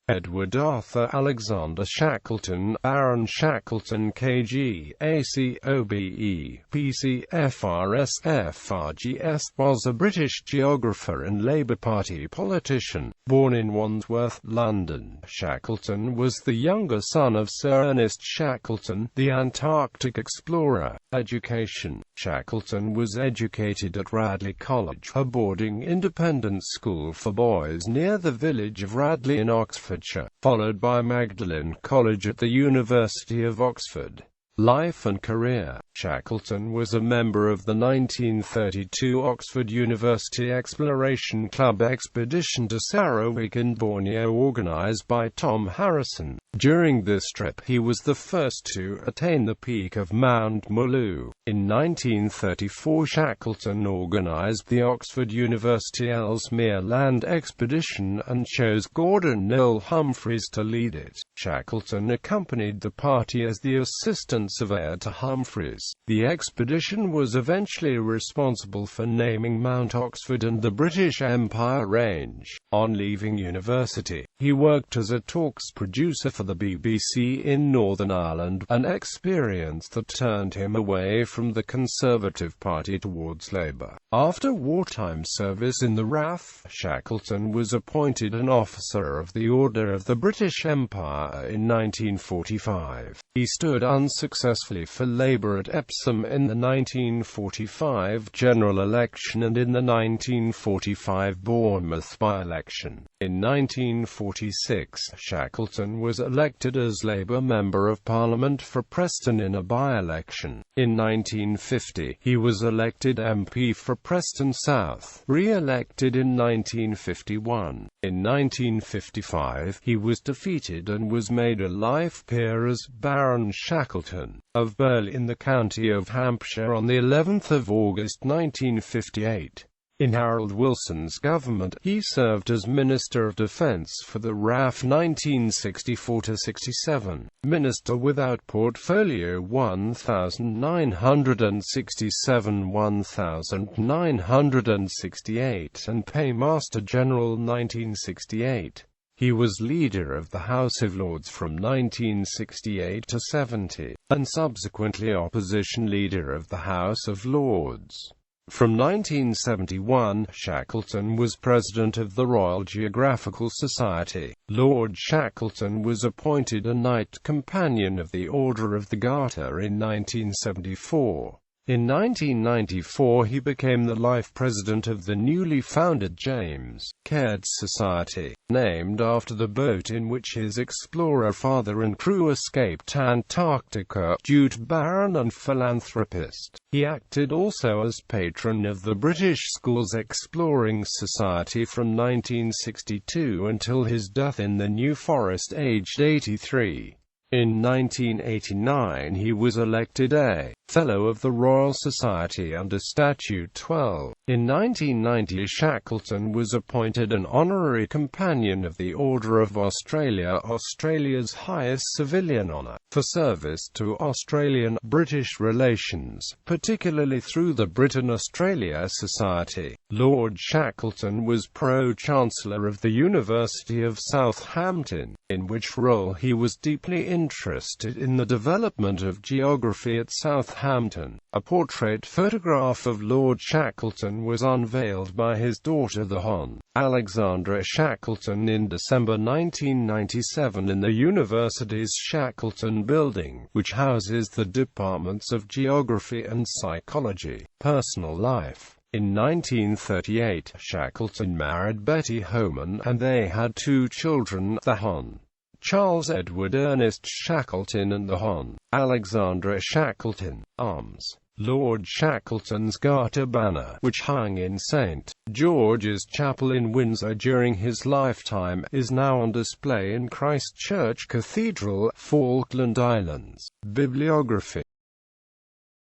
Edward Arthur Alexander Shackleton, Baron Shackleton KG, ACOBE, PCFRS FRGS, was a British geographer and Labour Party politician. Born in Wandsworth, London, Shackleton was the younger son of Sir Ernest Shackleton, the Antarctic explorer. Education: Shackleton was educated at Radley College, a boarding independent school for boys near the village of Radley in Oxfordshire, followed by Magdalen College at the University of Oxford. Life and career: Shackleton was a member of the 1932 Oxford University Exploration Club expedition to Sarawak in Borneo organised by Tom Harrison. During this trip he was the first to attain the peak of Mount Mulu. In 1934 Shackleton organised the Oxford University Ellesmere Land Expedition and chose Gordon Noel Humphreys to lead it. Shackleton accompanied the party as the assistant surveyor to Humphreys. The expedition was eventually responsible for naming Mount Oxford and the British Empire Range. On leaving university, he worked as a talks producer for the BBC in Northern Ireland, an experience that turned him away from the Conservative Party towards Labour. After wartime service in the RAF, Shackleton was appointed an officer of the Order of the British Empire in 1945. He stood unsuccessfully for Labour at Epsom in the 1945 general election and in the 1945 Bournemouth by-election. In 1946, Shackleton was elected as Labour Member of Parliament for Preston in a by-election. In 1950, he was elected MP for Preston South, re-elected in 1951. In 1955, he was defeated and was made a life peer as Baron Shackleton of Burley in the county of Hampshire on the 11th of August 1958. In Harold Wilson's government, he served as Minister of Defence for the RAF 1964–67, Minister without portfolio 1967–1968 and Paymaster General 1968. He was Leader of the House of Lords from 1968 to 70, and subsequently Opposition Leader of the House of Lords. From 1971, Shackleton was President of the Royal Geographical Society. Lord Shackleton was appointed a Knight Companion of the Order of the Garter in 1974. In 1994 he became the life president of the newly founded James Caird Society, named after the boat in which his explorer father and crew escaped Antarctica, due to barren and philanthropist. He acted also as patron of the British Schools Exploring Society from 1962 until his death in the New Forest aged 83. In 1989 he was elected a Fellow of the Royal Society under Statute 12. In 1990 Shackleton was appointed an Honorary Companion of the Order of Australia, Australia's highest civilian honour, for service to Australian-British relations, particularly through the Britain-Australia Society. Lord Shackleton was Pro-Chancellor of the University of Southampton, in which role he was deeply interested in the development of geography at Southampton. A portrait photograph of Lord Shackleton was unveiled by his daughter the Hon. Alexandra Shackleton in December 1997 in the university's Shackleton Building, which houses the departments of Geography and Psychology. Personal life: in 1938, Shackleton married Betty Homan and they had two children, the Hon. Charles Edward Ernest Shackleton and the Hon. Alexandra Shackleton. Arms: Lord Shackleton's Garter banner, which hung in St. George's Chapel in Windsor during his lifetime, is now on display in Christ Church Cathedral, Falkland Islands. Bibliography.